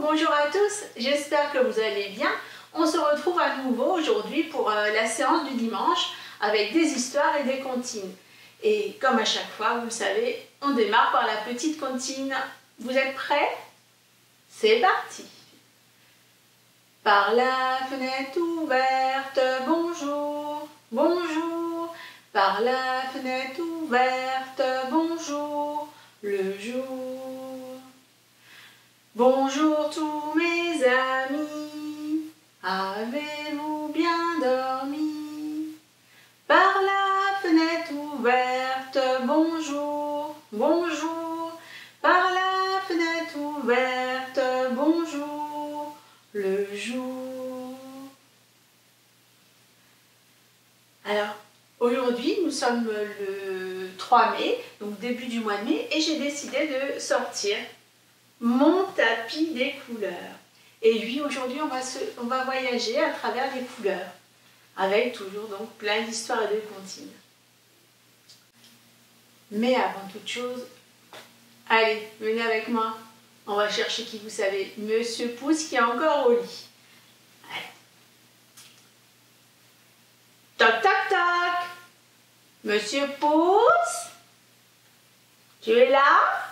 bonjour à tous, j'espère que vous allez bien. On se retrouve à nouveau aujourd'hui pour la séance du dimanche avec des histoires et des comptines. Et comme à chaque fois, vous le savez, on démarre par la petite comptine. Vous êtes prêts? C'est parti! Par la fenêtre ouverte, bonjour, bonjour. Par la fenêtre ouverte, bonjour, le jour. Bonjour tous mes amis, avez-vous bien dormi? Par la fenêtre ouverte, bonjour, bonjour. Par la fenêtre ouverte, bonjour, le jour. Alors, aujourd'hui, nous sommes le 3 mai, donc début du mois de mai, et j'ai décidé de sortir mon tapis des couleurs. Et lui, aujourd'hui, on va voyager à travers les couleurs, avec toujours donc plein d'histoires et de comptines. Mais avant toute chose, allez, venez avec moi. On va chercher qui vous savez, Monsieur Pouce qui est encore au lit. Allez. Toc, toc, toc. Monsieur Pouce, tu es là?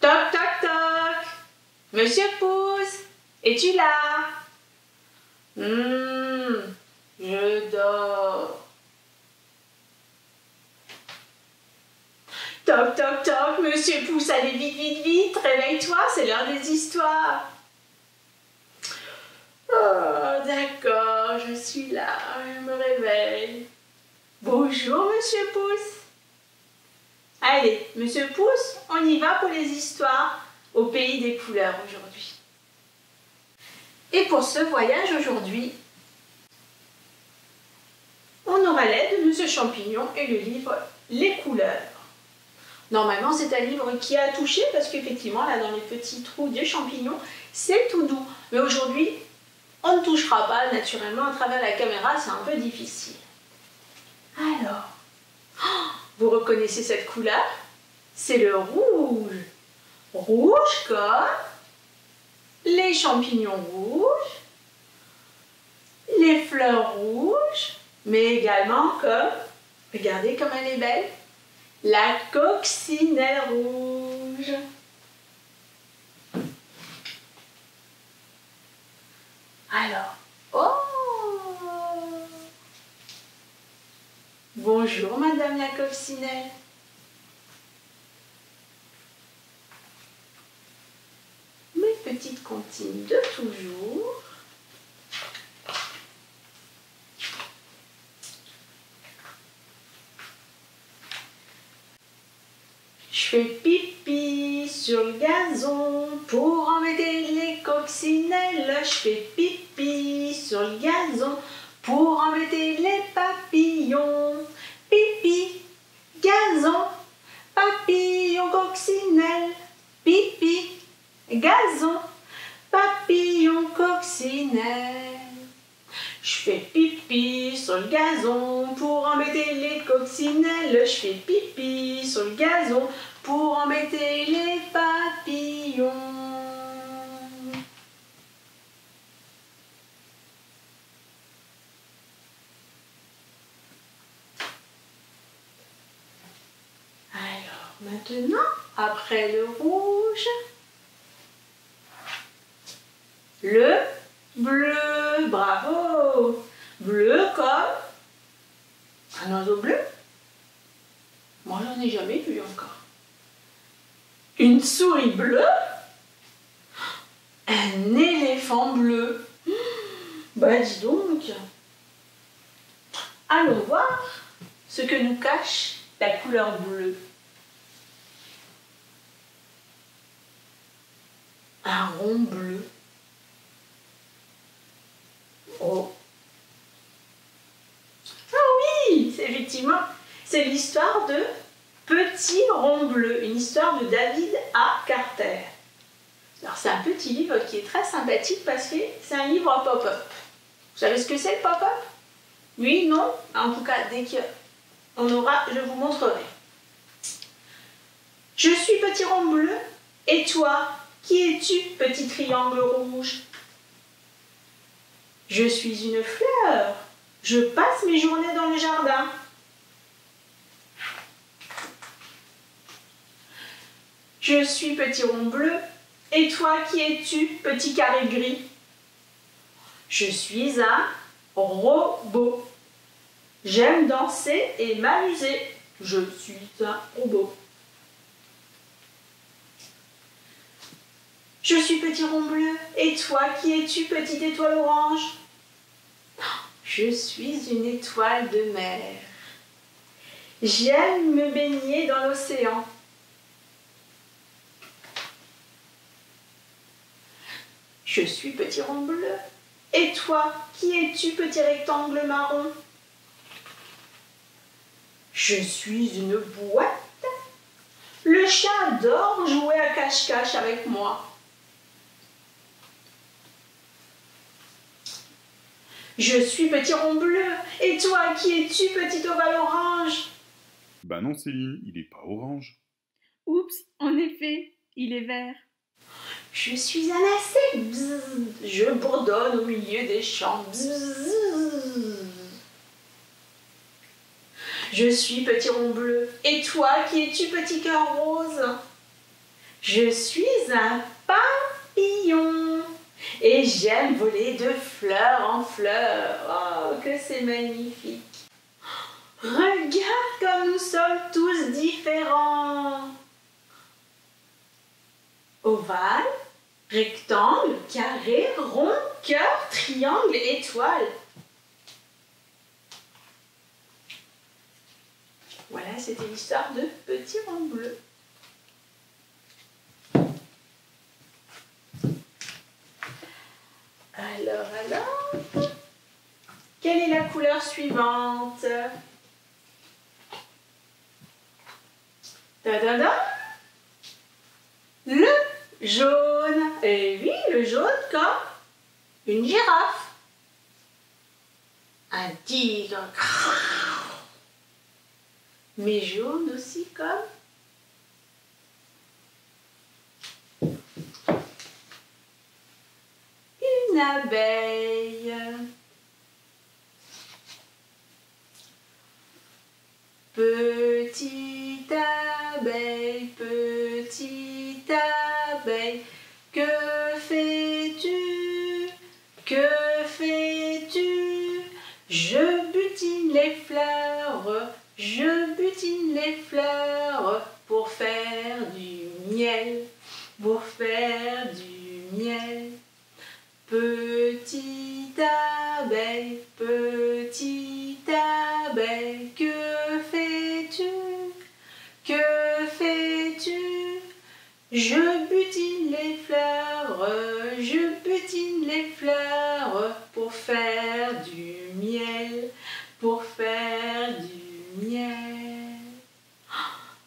Toc, toc, toc. Monsieur Pouce, es-tu là? Je dors. Toc, toc, toc, Monsieur Pouce, allez vite, vite, vite, réveille-toi, c'est l'heure des histoires. Oh, d'accord, je suis là, je me réveille. Bonjour, Monsieur Pouce. Allez, Monsieur Pouce, on y va pour les histoires au pays des couleurs aujourd'hui. Et pour ce voyage aujourd'hui, on aura l'aide de Monsieur Champignon et le livre Les couleurs. Normalement, c'est un livre qui a touché parce qu'effectivement, là, dans les petits trous des champignons, c'est tout doux. Mais aujourd'hui, on ne touchera pas naturellement à travers la caméra, c'est un peu difficile. Alors, vous reconnaissez cette couleur? C'est le rouge. Rouge comme les champignons rouges, les fleurs rouges, mais également comme, regardez comme elle est belle, la coccinelle rouge. Alors, oh! Bonjour Madame la coccinelle. Mes petites comptines de toujours. Je fais pipi sur le gazon pour embêter les coccinelles. Je fais pipi sur le gazon pour embêter les papillons. Pipi, gazon, papillon, coccinelle. Pipi, gazon, papillon, coccinelle. Je fais pipi sur le gazon pour embêter les coccinelles. Je fais pipi sur le gazon pour embêter les papillons. Alors maintenant, après le rouge, le bleu, bravo! Bleu comme un oiseau bleu. Moi, j'en ai jamais vu encore. Une souris bleue. Un éléphant bleu. Bah, dis donc. Allons voir ce que nous cache la couleur bleue. Un rond bleu. Oh. Ah oui, effectivement, c'est l'histoire de Petit rond bleu, une histoire de David A. Carter. Alors c'est un petit livre qui est très sympathique parce que c'est un livre pop-up. Vous savez ce que c'est le pop-up? Oui, non? En tout cas, dès qu'on aura, je vous montrerai. Je suis petit rond bleu. Et toi, qui es-tu, petit triangle rouge? Je suis une fleur. Je passe mes journées dans le jardin. Je suis petit rond bleu. Et toi, qui es-tu, petit carré gris? Je suis un robot. J'aime danser et m'amuser. Je suis un robot. Je suis petit rond bleu. Et toi, qui es-tu, petite étoile orange? Je suis une étoile de mer. J'aime me baigner dans l'océan. Je suis petit rond bleu. Et toi, qui es-tu, petit rectangle marron? Je suis une boîte. Le chat adore jouer à cache-cache avec moi. Je suis petit rond bleu. Et toi, qui es-tu, petit ovale orange? Bah non, Céline, il est pas orange. Oups, en effet, il est vert. Je suis un insecte. Bzzz. Je bourdonne au milieu des champs. Bzzz. Je suis petit rond bleu. Et toi, qui es-tu, petit cœur rose? Je suis un papillon. Et j'aime voler de fleur en fleur. Oh, que c'est magnifique. Regarde comme nous sommes tous différents. Ovale, rectangle, carré, rond, cœur, triangle, étoile. Voilà, c'était l'histoire de Petit Rond Bleu. Alors, quelle est la couleur suivante? Ta-da-da! Le jaune. Et oui, le jaune comme une girafe. Un tigre. Mais jaune aussi comme une abeille. Petite abeille, petite abeille, que fais-tu? Que fais-tu? Je butine les fleurs, je butine les fleurs pour faire du miel, pour faire du miel. Petite abeille, petite abeille, que fais-tu? Que fais-tu? Je butine les fleurs, je butine les fleurs pour faire du miel, pour faire du miel.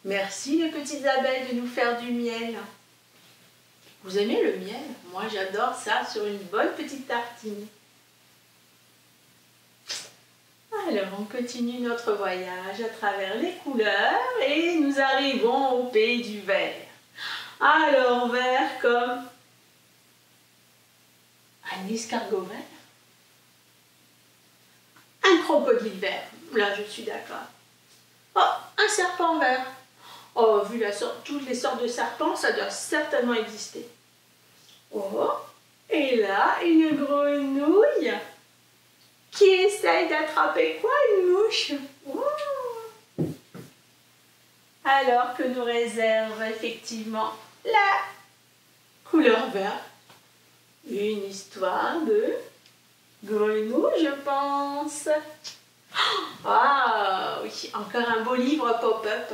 Merci les petites abeilles de nous faire du miel. Vous aimez le miel? Moi j'adore ça sur une bonne petite tartine. Alors on continue notre voyage à travers les couleurs et nous arrivons au pays du vert. Alors vert comme un escargot vert, un crocodile vert, là je suis d'accord. Oh, un serpent vert. Oh, vu toutes les sortes de serpents, ça doit certainement exister. Oh, et là, une grenouille qui essaye d'attraper quoi, une mouche? Oh. Alors que nous réserve effectivement la couleur verte. Une histoire de grenouille, je pense. Ah oui, encore un beau livre pop-up.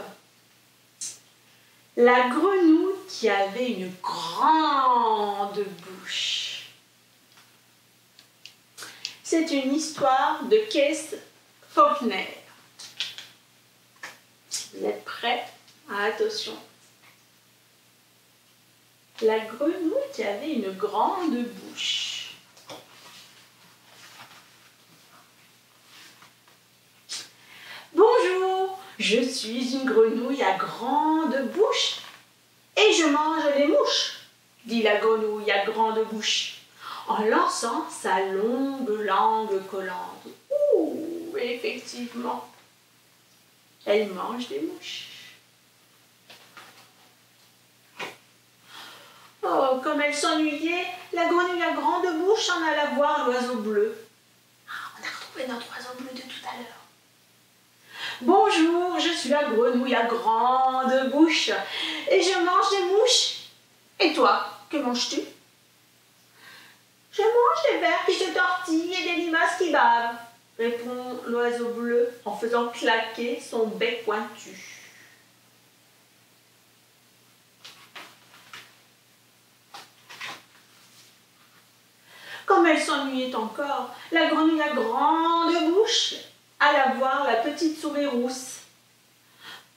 La grenouille qui avait une grande bouche. C'est une histoire de Kees Faulkner. Vous êtes prêts? Attention. La grenouille qui avait une grande bouche. Bonjour, je suis une grenouille à grande bouche dit la grenouille à grande bouche, en lançant sa longue langue collante. Ouh, effectivement, elle mange des mouches. Oh, comme elle s'ennuyait, la grenouille à grande bouche en alla voir l'oiseau bleu. Ah, on a retrouvé notre oiseau bleu de tout à l'heure. Bonjour, je suis la grenouille à grande bouche et je mange des mouches. Et toi, que manges-tu? Je mange des vers qui se tortillent et des limaces qui bavent, répond l'oiseau bleu en faisant claquer son bec pointu. Comme elle s'ennuyait encore, la grenouille à grande bouche alla voir la petite souris rousse.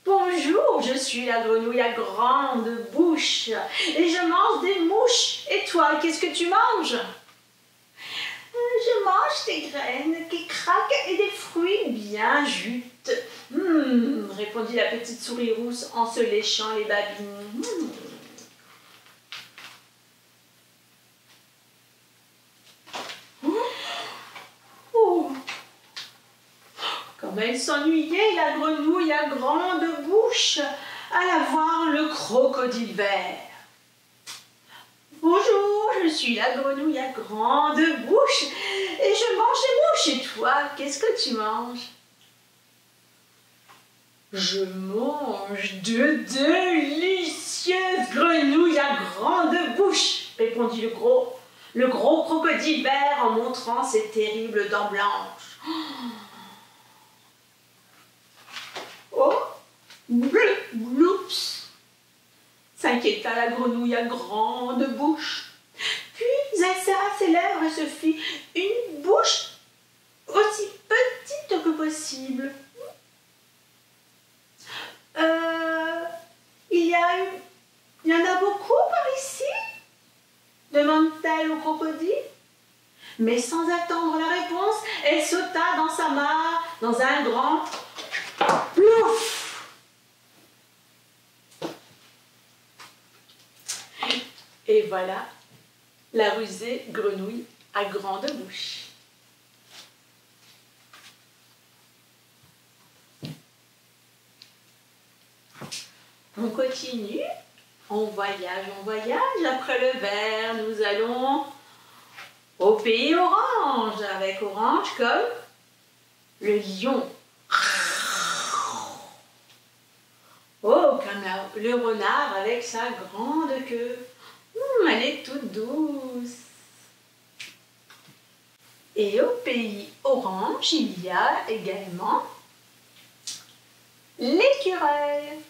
Bonjour, je suis la grenouille à grande bouche et je mange des mouches. Et toi, qu'est-ce que tu manges? Je mange des graines qui craquent et des fruits bien jutes. Répondit la petite souris rousse en se léchant les babines. Comme elle s'ennuyait, la grenouille à grande bouche alla voir le crocodile vert. Bonjour, je suis la grenouille à grande bouche et je mange des mouches. Et toi, qu'est-ce que tu manges? Je mange de délicieuses grenouilles à grande bouche, répondit le gros crocodile vert en montrant ses terribles dents blanches. Oh, oups, s'inquiéta la grenouille à grande bouche. Puis elle serra ses lèvres et se fit une bouche aussi petite que possible. Il y en a beaucoup par ici? Demande-t-elle au crocodile. Mais sans attendre la réponse, elle sauta dans sa mare, dans un grand plouf. Et voilà la rusée grenouille à grande bouche. On continue, on voyage. Après le vert, nous allons au pays orange, avec orange comme le lion. Oh, comme le renard avec sa grande queue. Elle est toute douce. Et au pays orange, il y a également l'écureuil.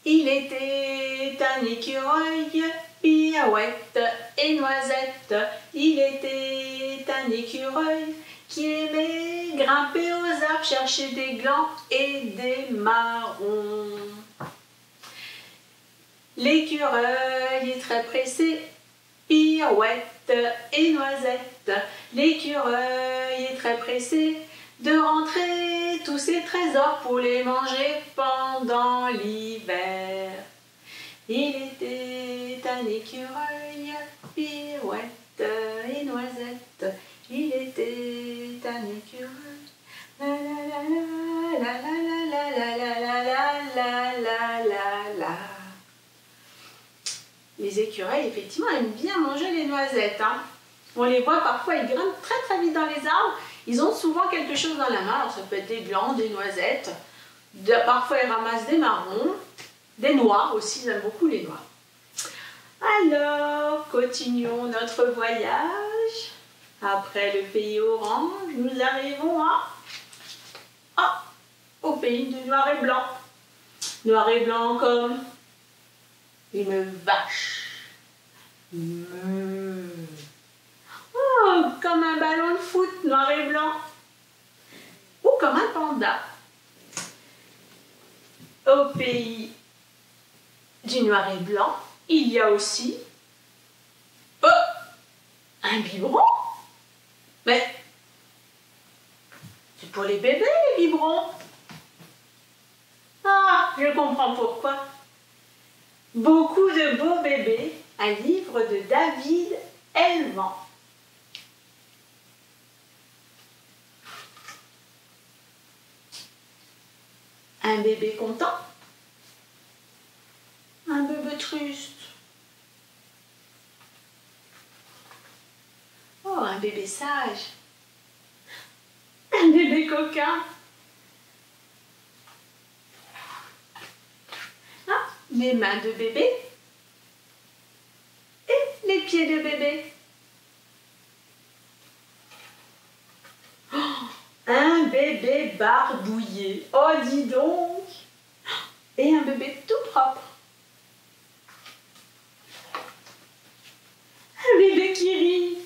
Il était un écureuil, pirouette et noisette. Il était un écureuil qui aimait grimper aux arbres, chercher des glands et des marrons. L'écureuil est très pressé, pirouette et noisette. L'écureuil est très pressé de rentrer tous ses trésors pour les manger pendant l'hiver. Il était un écureuil, pirouette et noisette. Il était un écureuil. La la la la la la la la la la la la. Les écureuils, effectivement, aiment bien manger les noisettes. On les voit parfois, ils grimpent très très vite dans les arbres. Ils ont souvent quelque chose dans la main. Alors ça peut être des glands, des noisettes. Parfois, ils ramassent des marrons, des noix aussi. Ils aiment beaucoup les noix. Alors, continuons notre voyage. Après le pays orange, nous arrivons au pays de noir et blanc. Noir et blanc comme une vache. Oh, comme un ballon de foot noir et blanc. Ou comme un panda. Au pays du noir et blanc, il y a aussi un biberon. Mais c'est pour les bébés, les biberons. Ah, je comprends pourquoi. Beaucoup de beaux bébés, un livre de David Elvan. Un bébé content, un bébé triste. Oh, un bébé sage, un bébé coquin. Ah, les mains de bébé et les pieds de bébé. Oh, un bébé barbouillé. Oh, dis donc. Et un bébé tout propre. Un bébé qui rit.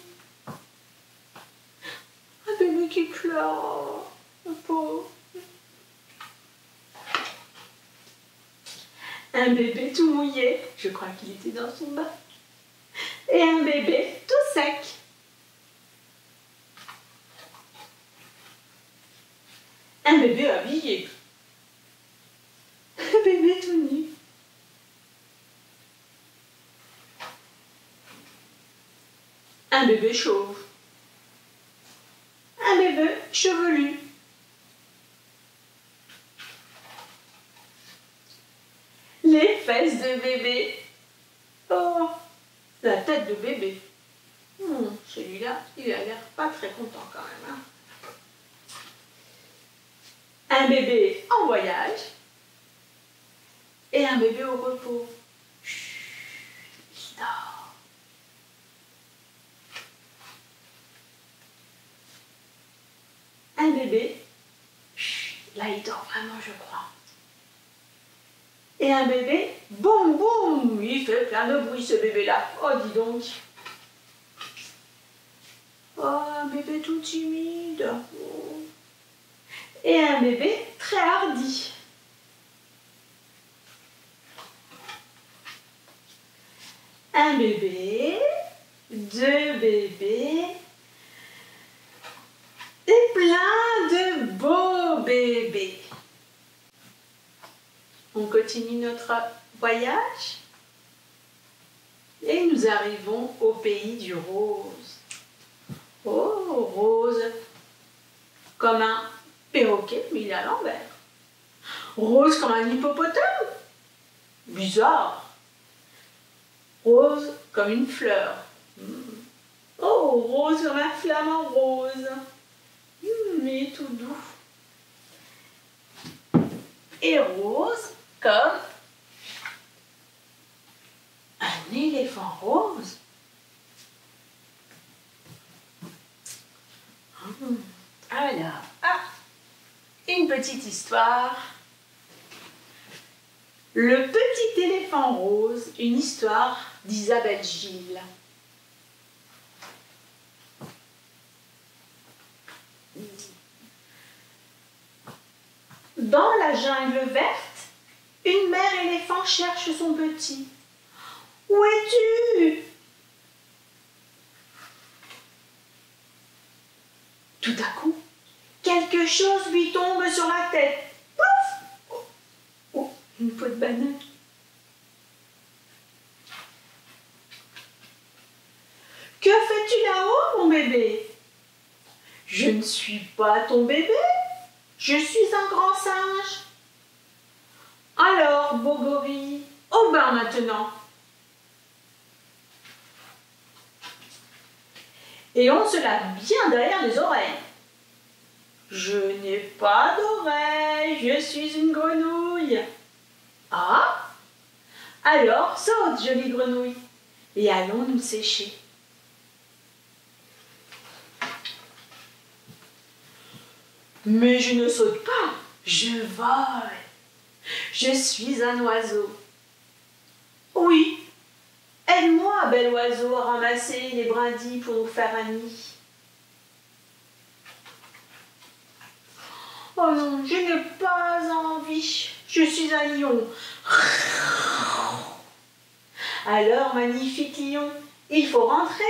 Un bébé qui pleure. Le pauvre. Un bébé tout mouillé. Je crois qu'il était dans son bain. Et un bébé tout sec. Un bébé habillé. Un bébé tout nu. Un bébé chauve. Un bébé chevelu. Les fesses de bébé. Oh, la tête de bébé. Celui-là, il a l'air pas très content quand même. Hein. Un bébé en voyage et un bébé au repos. Chut, il dort. Un bébé, chut, là il dort vraiment, je crois. Et un bébé, boum boum, il fait plein de bruit ce bébé-là. Oh, dis donc. Oh, un bébé tout timide. Oh. Et un bébé très hardi. Un bébé, deux bébés et plein de beaux bébés. On continue notre voyage et nous arrivons au pays du rose. Oh, rose, comme un perroquet, mais il est à l'envers. Rose comme un hippopotame. Bizarre. Rose comme une fleur. Oh, rose comme un flamant rose. Mais tout doux. Et rose comme un éléphant rose. Alors, une petite histoire. Le petit éléphant rose, une histoire d'Isabelle Gilles. Dans la jungle verte, une mère éléphant cherche son petit. Où es-tu? Tout à coup, quelque chose lui tombe sur la tête. Pouf! Oh, une peau de banane. Que fais-tu là-haut, mon bébé? Je ne suis pas ton bébé, je suis un grand singe. Alors, beau gorille, au bain maintenant. Et on se lave bien derrière les oreilles. Je n'ai pas d'oreilles, je suis une grenouille. Ah? Alors, saute, jolie grenouille, et allons nous sécher. Mais je ne saute pas, je vole. Je suis un oiseau. Oui, aide-moi, bel oiseau, à ramasser les brindilles pour nous faire un nid. Oh non, je n'ai pas envie. Je suis un lion. Alors, magnifique lion, il faut rentrer.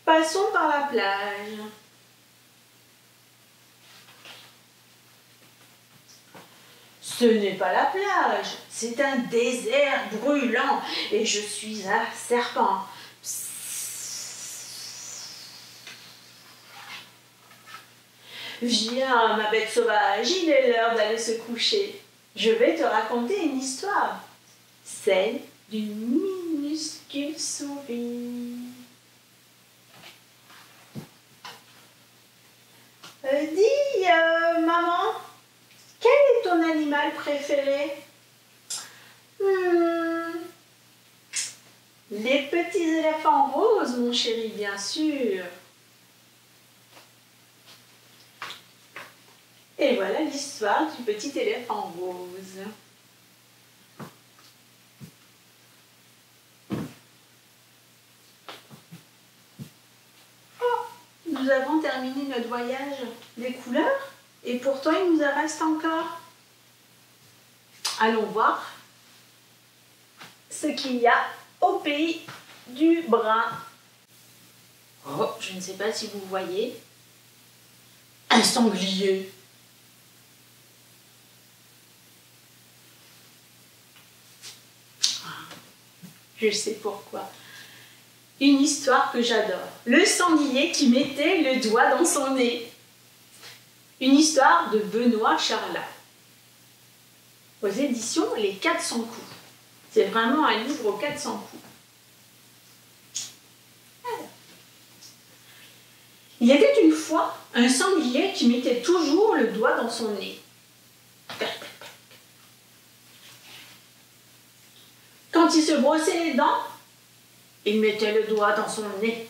Passons par la plage. Ce n'est pas la plage, c'est un désert brûlant et je suis un serpent. Viens, ma bête sauvage, il est l'heure d'aller se coucher. Je vais te raconter une histoire, celle d'une minuscule souris. Dis, maman, quel est ton animal préféré? Les petits éléphants roses, mon chéri, bien sûr. Et voilà l'histoire du petit éléphant rose. Oh, nous avons terminé notre voyage des couleurs et pourtant il nous en reste encore. Allons voir ce qu'il y a au pays du brun. Oh, je ne sais pas si vous voyez. Un sanglier. Je sais pourquoi. Une histoire que j'adore. Le sanglier qui mettait le doigt dans son nez. Une histoire de Benoît Charlat. Aux éditions Les 400 coups. C'est vraiment un livre aux 400 coups. Alors. Il y avait une fois un sanglier qui mettait toujours le doigt dans son nez. Quand il se brossait les dents, il mettait le doigt dans son nez.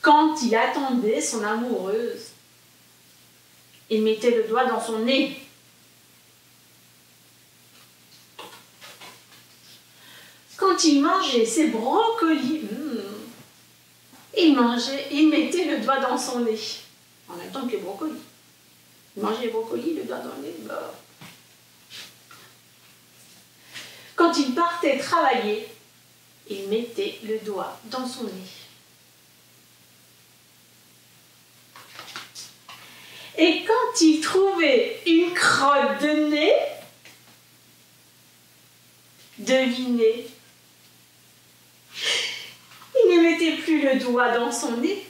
Quand il attendait son amoureuse, il mettait le doigt dans son nez. Quand il mangeait ses brocolis, il mettait le doigt dans son nez. En même temps que les brocolis. Il mangeait les brocolis, le doigt dans le nez. Bah. Quand il partait travailler, il mettait le doigt dans son nez. Et quand il trouvait une crotte de nez, devinez, il ne mettait plus le doigt dans son nez.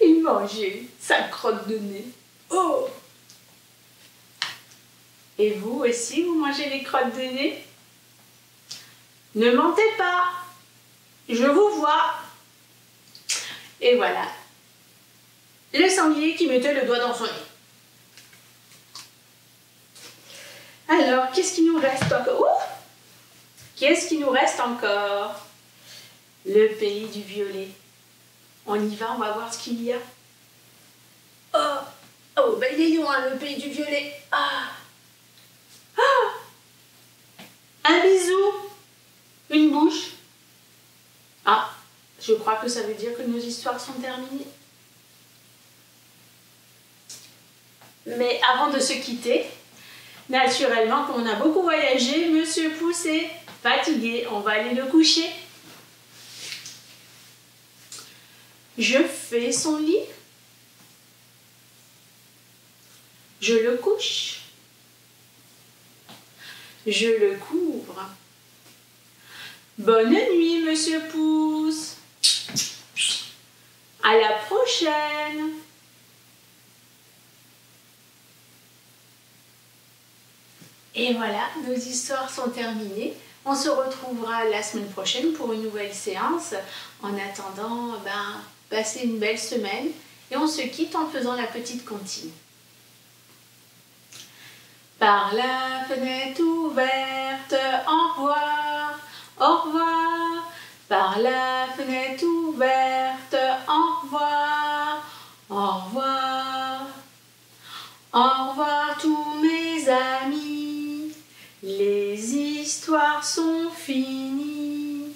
Il mangeait sa crotte de nez. Oh! Et vous aussi, vous mangez les crottes de nez? Ne mentez pas, je vous vois. Et voilà, le sanglier qui mettait le doigt dans son nez. Alors, qu'est-ce qui nous reste encore? Oh, qu'est-ce qui nous reste encore? Le pays du violet. On y va, on va voir ce qu'il y a. Oh, ben il est loin, le pays du violet. Un bisou, une bouche. Je crois que ça veut dire que nos histoires sont terminées. Mais avant de se quitter, naturellement, comme on a beaucoup voyagé, Monsieur Pouce est fatigué. On va aller le coucher. Je fais son lit. Je le couche. Je le couvre. Bonne nuit, Monsieur Pouce. À la prochaine. Et voilà, nos histoires sont terminées. On se retrouvera la semaine prochaine pour une nouvelle séance. En attendant, passez une belle semaine et on se quitte en faisant la petite comptine. Par la fenêtre ouverte, au revoir, au revoir. Par la fenêtre ouverte, au revoir, au revoir. Au revoir tous mes amis, les histoires sont finies.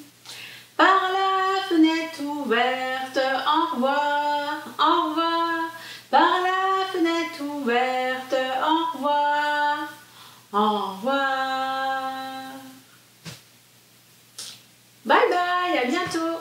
Par la fenêtre ouverte, au revoir, au revoir. Par la fenêtre ouverte, au revoir, au revoir. Bye bye, à bientôt.